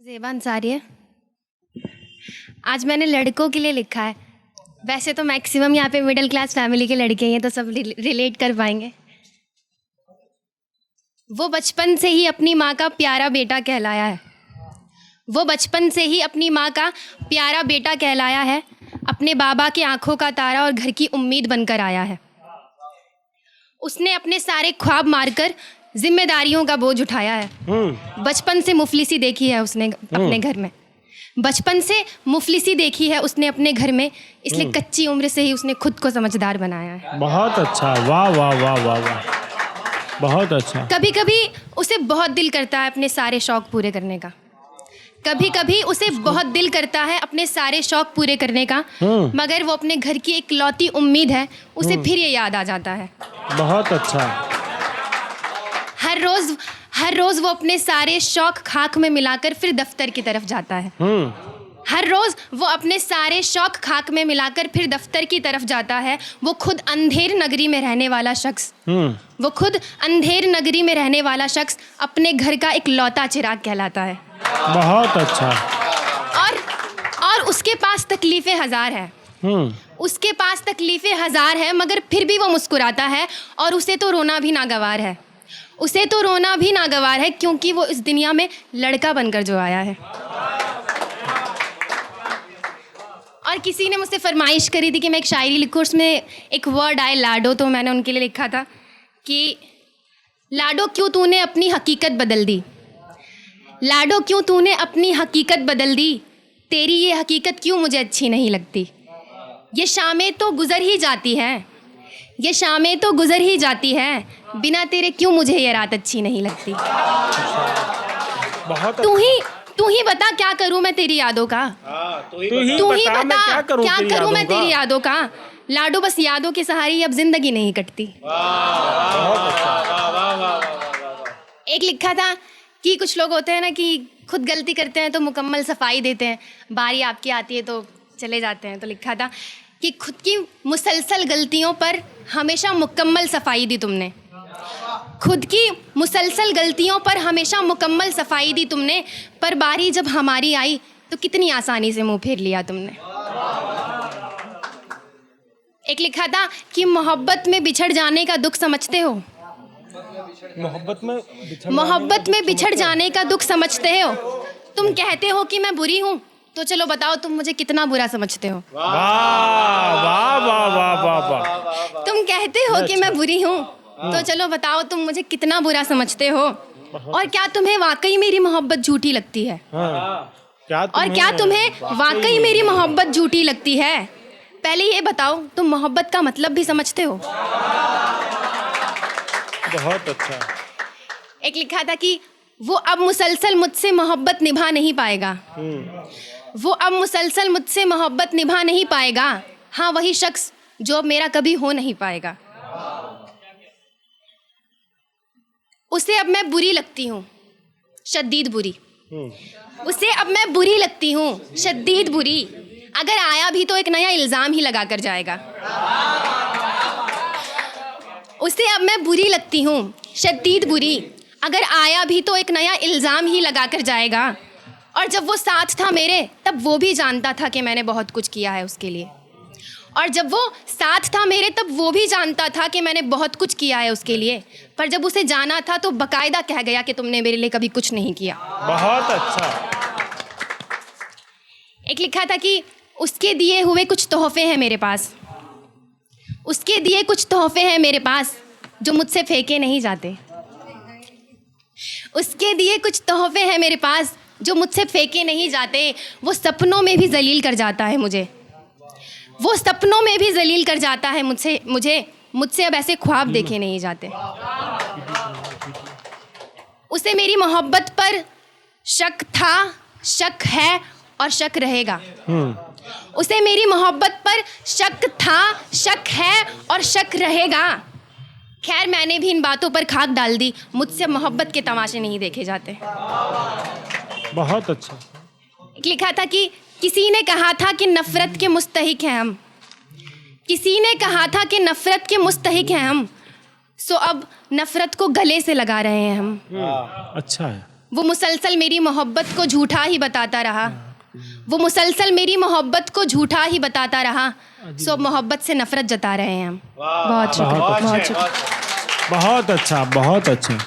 ज़ेबा अंसारी है। आज मैंने लड़कों के लिए लिखा है। वैसे तो मैक्सिमम यहाँ पे मिडिल क्लास फैमिली के लड़के हैं तो सब रिलेट कर पाएंगे। वो बचपन से ही अपनी माँ का प्यारा बेटा कहलाया है। वो बचपन से ही अपनी माँ का प्यारा बेटा कहलाया है। अपने बाबा की आंखों का तारा और घर की उम्मीद बनकर आया है। उसने अपने सारे ख्वाब मारकर जिम्मेदारियों का बोझ उठाया है। बचपन से मुफलिसी देखी है उसने अपने घर में। बचपन से मुफलिसी देखी है उसने अपने घर में, इसलिए कच्ची उम्र से ही उसने खुद को समझदार बनाया है। बहुत अच्छा, वाह वाह वाह वाह वाह, बहुत अच्छा। कभी कभी उसे बहुत दिल करता है अपने सारे शौक पूरे करने का। कभी कभी उसे बहुत दिल करता है अपने सारे शौक पूरे करने का, मगर वो अपने घर की एक लौती उम्मीद है, उसे फिर ये याद आ जाता है। बहुत अच्छा। हर रोज वो अपने सारे शौक खाक में मिलाकर फिर दफ्तर की तरफ जाता है। हर रोज वो अपने सारे शौक खाक में मिलाकर फिर दफ्तर की तरफ जाता है। वो खुद अंधेर नगरी में रहने वाला शख्स अपने घर का एक लौता चिराग कहलाता है। बहुत अच्छा। और उसके पास तकलीफें हजार है। उसके पास तकलीफें हजार है, मगर फिर भी वो मुस्कुराता है। और उसे तो रोना भी नागवार है। क्योंकि वो इस दुनिया में लड़का बनकर जो आया है। और किसी ने मुझसे फरमाइश करी थी कि मैं एक शायरी लिखूं, उसमें एक वर्ड आए लाडो, तो मैंने उनके लिए लिखा था कि लाडो क्यों तूने अपनी हकीकत बदल दी। लाडो क्यों तूने अपनी हकीकत बदल दी। तेरी ये हकीकत क्यों मुझे अच्छी नहीं लगती। ये शामें तो गुजर ही जाती है, बिना तेरे क्यों मुझे ये रात अच्छी नहीं लगती। बहुत तू ही बता क्या करूं मैं तेरी यादों का। तू ही बता क्या करूं मैं तेरी यादों का। लाडो बस यादों के सहारे अब जिंदगी नहीं कटती। एक लिखा था कि कुछ लोग होते हैं ना कि खुद गलती करते हैं तो मुकम्मल सफाई देते हैं, बारी आपकी आती है तो चले जाते हैं। तो लिखा था कि खुद की मुसलसल गलतियों पर हमेशा मुकम्मल सफाई दी तुमने। खुद की मुसलसल गलतियों पर हमेशा मुकम्मल सफाई दी तुमने, पर बारी जब हमारी आई तो कितनी आसानी से मुंह फेर लिया तुमने। एक लिखा था कि मोहब्बत में बिछड़ जाने का दुख समझते हो। मोहब्बत में बिछड़ जाने का दुख समझते हो। तुम कहते हो कि मैं बुरी हूँ, तो चलो बताओ तुम मुझे कितना बुरा समझते हो। वाह वाह वाह वाह वाह वाह। तुम कहते हो कि मैं बुरी हूँ, तो चलो बताओ तुम मुझे कितना बुरा समझते हो। और क्या तुम्हें वाकई मेरी मोहब्बत झूठी लगती है। क्या तुम्हें वाकई मेरी मोहब्बत झूठी लगती है। पहले ये बताओ तुम मोहब्बत का मतलब भी समझते हो। बहुत अच्छा। एक लिखा था कि वो अब मुसलसल मुझसे मोहब्बत निभा नहीं पाएगा। हाँ, वही शख्स जो अब मेरा कभी हो नहीं पाएगा। उसे अब मैं बुरी लगती हूँ, शदीद बुरी। उसे अब मैं बुरी लगती हूँ, शदीद बुरी। अगर आया भी तो एक नया इल्ज़ाम ही लगा कर जाएगा। उसे अब मैं बुरी लगती हूँ, शदीद बुरी। अगर आया भी तो एक नया इल्ज़ाम ही लगा कर जाएगा। और जब वो साथ था मेरे, तब वो भी जानता था कि मैंने बहुत कुछ किया है उसके लिए। पर जब उसे जाना था तो बाकायदा कह गया कि तुमने मेरे लिए कभी कुछ नहीं किया। बहुत अच्छा। एक लिखा था कि उसके दिए हुए कुछ तोहफे हैं मेरे पास, जो मुझसे फेंके नहीं जाते। उसके दिए कुछ तोहफे हैं मेरे पास, जो मुझसे फेंके नहीं जाते। वो सपनों में भी जलील कर जाता है मुझसे अब ऐसे ख्वाब देखे नहीं जाते। उसे मेरी मोहब्बत पर शक था, शक है और शक रहेगा। उसे मेरी मोहब्बत पर शक था, शक है और शक रहेगा। खैर मैंने भी इन बातों पर खाक डाल दी, मुझसे मोहब्बत के तमाशे नहीं देखे जाते। बहुत अच्छा। एक लिखा था कि किसी ने कहा था कि नफरत के मुस्तहिक हैं हम। सो अब नफरत को गले से लगा रहे हैं हम। अच्छा है। वो मुसलसल मेरी मोहब्बत को झूठा ही बताता रहा, वो मुसलसल मेरी मोहब्बत को झूठा ही बताता रहा, सो अब मोहब्बत से नफरत जता रहे हैं हम। बहुत शुक्रिया, बहुत शुक्रिया। बहुत अच्छा, बहुत अच्छा।